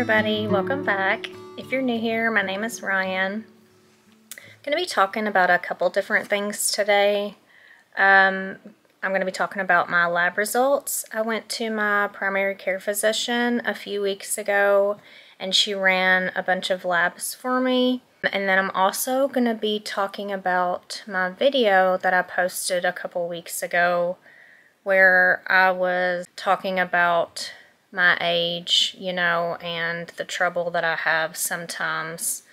everybody, welcome back. If you're new here, my name is Ryan. I'm going to be talking about a couple different things today. I'm going to be talking about my lab results. I went to my primary care physician a few weeks ago and she ran a bunch of labs for me. And then I'm also going to be talking about my video that I posted a couple weeks ago where I was talking about my age, you know, and the trouble that I have sometimes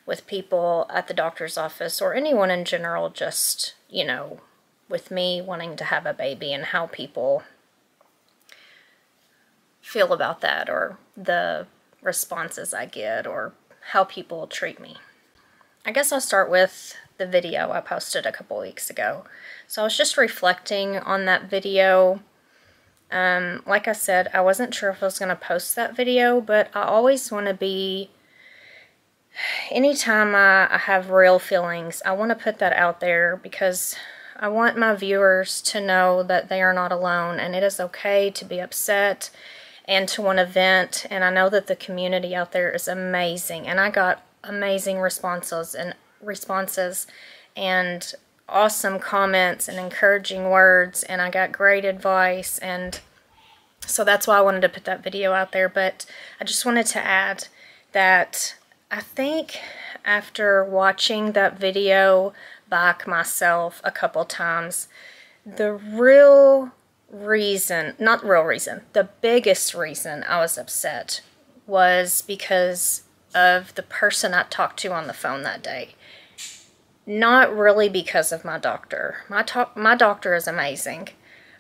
with people at the doctor's office or anyone in general, just, you know, with me wanting to have a baby and how people feel about that or the responses I get or how people treat me. I guess I'll start with the video I posted a couple weeks ago. So I was just reflecting on that video. Like I said, I wasn't sure if I was going to post that video, but I always want to be, anytime I have real feelings, I want to put that out there because I want my viewers to know that they are not alone and it is okay to be upset and to want to vent. And I know that the community out there is amazing, and I got amazing responses and awesome comments and encouraging words, and I got great advice, and so that's why I wanted to put that video out there. But I just wanted to add that I think after watching that video back myself a couple times, the biggest reason I was upset was because of the person I talked to on the phone that day. Not really because of my doctor. My doctor is amazing.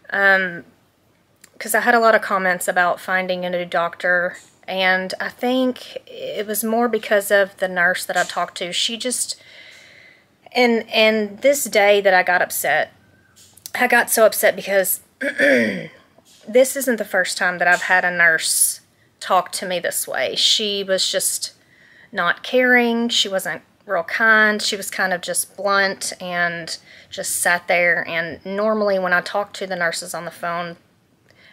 Because I had a lot of comments about finding a new doctor, and I think it was more because of the nurse that I talked to. She just, and this day that I got upset, I got so upset because this isn't the first time that I've had a nurse talk to me this way. She was just not caring. She wasn't real kind. She was kind of just blunt and just sat there. And normally when I talk to the nurses on the phone,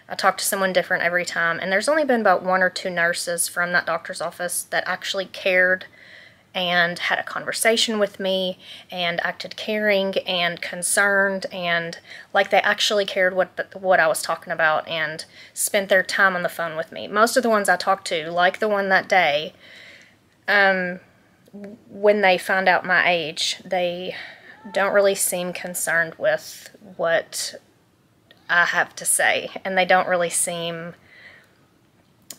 I talk to someone different every time. And there's only been about 1 or 2 nurses from that doctor's office that actually cared and had a conversation with me and acted caring and concerned and like they actually cared what I was talking about and spent their time on the phone with me. Most of the ones I talked to, like the one that day, when they find out my age, they don't really seem concerned with what I have to say, and they don't really seem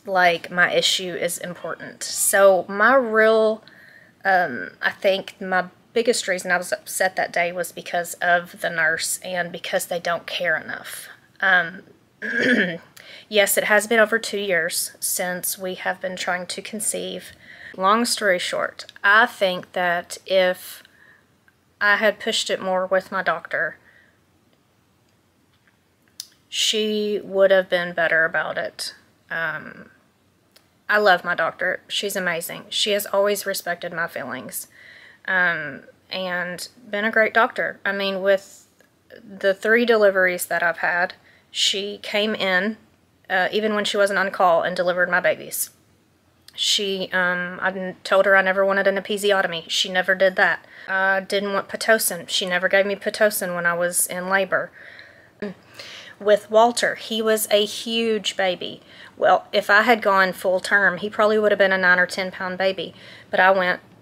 like my issue is important. So my real, I think my biggest reason I was upset that day was because of the nurse and because they don't care enough. Yes, it has been over 2 years since we have been trying to conceive. Long story short, I think that if I had pushed it more with my doctor, she would have been better about it. I love my doctor. She's amazing. She has always respected my feelings and been a great doctor. I mean, with the 3 deliveries that I've had, she came in even when she wasn't on call and delivered my babies. I told her I never wanted an episiotomy. She never did that. I didn't want Pitocin. She never gave me Pitocin when I was in labor. With Walter, he was a huge baby. Well, if I had gone full term, he probably would have been a 9 or 10 pound baby. But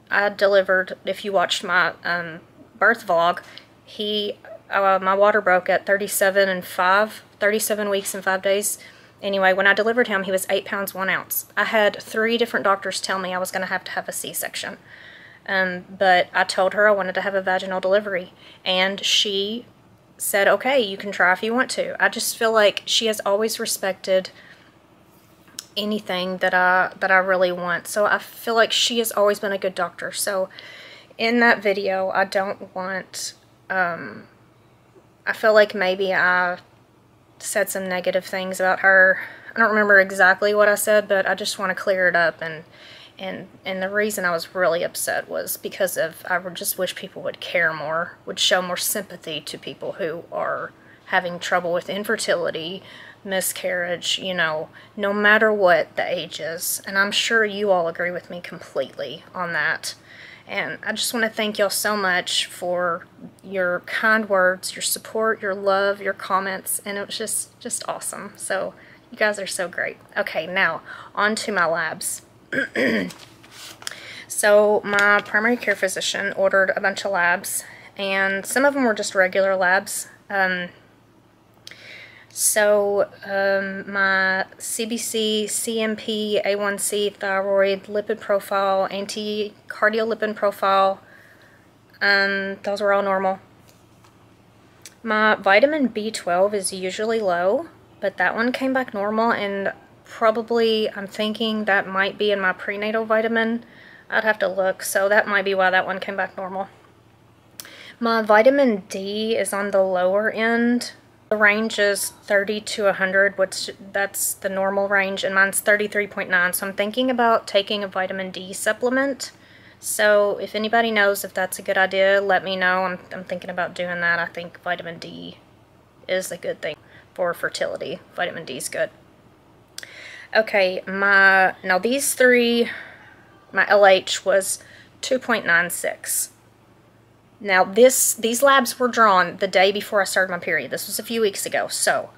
I delivered, if you watched my birth vlog, my water broke at 37 weeks and 5 days. Anyway, when I delivered him, he was 8 pounds 1 ounce. I had 3 different doctors tell me I was going to have a C-section. But I told her I wanted to have a vaginal delivery. And she said, okay, you can try if you want to. I just feel like she has always respected anything that I really want. So I feel like she has always been a good doctor. So in that video, I don't want, I feel like maybe I said some negative things about her. I don't remember exactly what I said, but I just want to clear it up. And the reason I was really upset was because I just wish people would care more, would show more sympathy to people who are having trouble with infertility, miscarriage, you know, no matter what the age is. And I'm sure you all agree with me completely on that. And I just want to thank y'all so much for your kind words, your support, your love, your comments, and it was just awesome. So you guys are so great. Okay, now on to my labs. So my primary care physician ordered a bunch of labs, and some of them were just regular labs. My CBC, CMP, A1C, thyroid, lipid profile, anti-cardiolipin profile, those were all normal. My vitamin B12 is usually low, but that one came back normal, and probably I'm thinking that might be in my prenatal vitamin. I'd have to look, so that might be why that one came back normal. My vitamin D is on the lower end. The range is 30 to 100, which that's the normal range, and mine's 33.9, so I'm thinking about taking a vitamin D supplement. So if anybody knows if that's a good idea, let me know. I'm thinking about doing that. I think vitamin D is a good thing for fertility. Vitamin D is good. Okay, now these three, my LH was 2.96. Now these labs were drawn the day before I started my period. This was a few weeks ago. So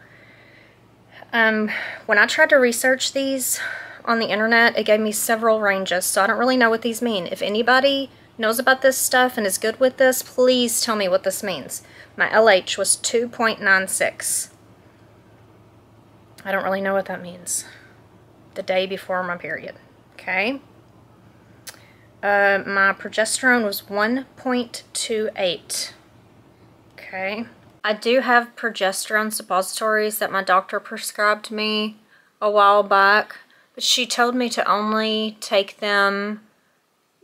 when I tried to research these on the internet, it gave me several ranges, so I don't really know what these mean. If anybody knows about this stuff and is good with this, please tell me what this means. My LH was 2.96. I don't really know what that means. The day before my period. Okay. My progesterone was 1.28. Okay. I do have progesterone suppositories that my doctor prescribed me a while back, but she told me to only take them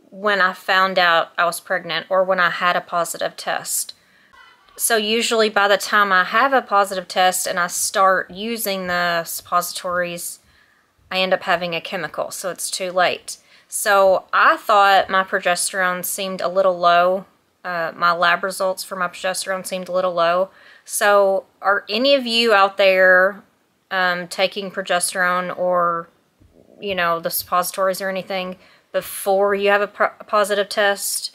when I found out I was pregnant or when I had a positive test. So usually by the time I have a positive test and I start using the suppositories, I end up having a chemical, so it's too late. So I thought my progesterone seemed a little low. My lab results for my progesterone seemed a little low. So are any of you out there taking progesterone or, you know, the suppositories or anything before you have a positive test?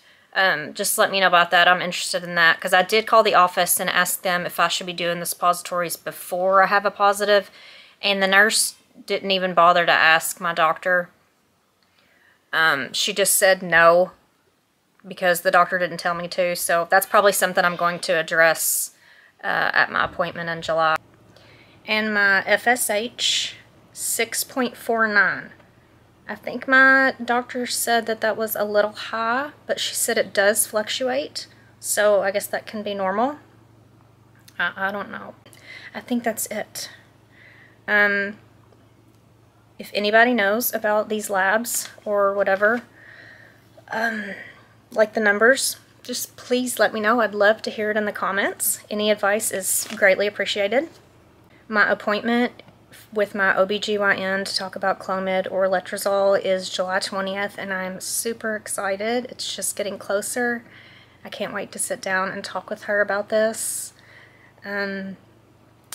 Just let me know about that. I'm interested in that, because I did call the office and ask them if I should be doing the suppositories before I have a positive, and the nurse didn't even bother to ask my doctor. She just said no, because the doctor didn't tell me to, so that's probably something I'm going to address at my appointment in July. And my FSH, 6.49. I think my doctor said that that was a little high, but she said it does fluctuate, so I guess that can be normal. I don't know. I think that's it. If anybody knows about these labs or whatever, like the numbers, just please let me know. I'd love to hear it in the comments. Any advice is greatly appreciated. My appointment with my OBGYN to talk about Clomid or Letrozole is July 20th, and I'm super excited. It's just getting closer. I can't wait to sit down and talk with her about this. I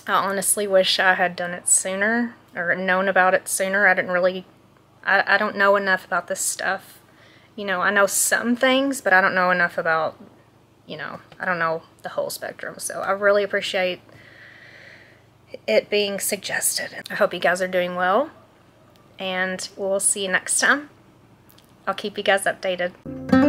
honestly wish I had done it sooner, or known about it sooner. I don't know enough about this stuff. You know, I know some things, but I don't know enough about, you know, I don't know the whole spectrum. So I really appreciate it being suggested. I hope you guys are doing well, and we'll see you next time. I'll keep you guys updated.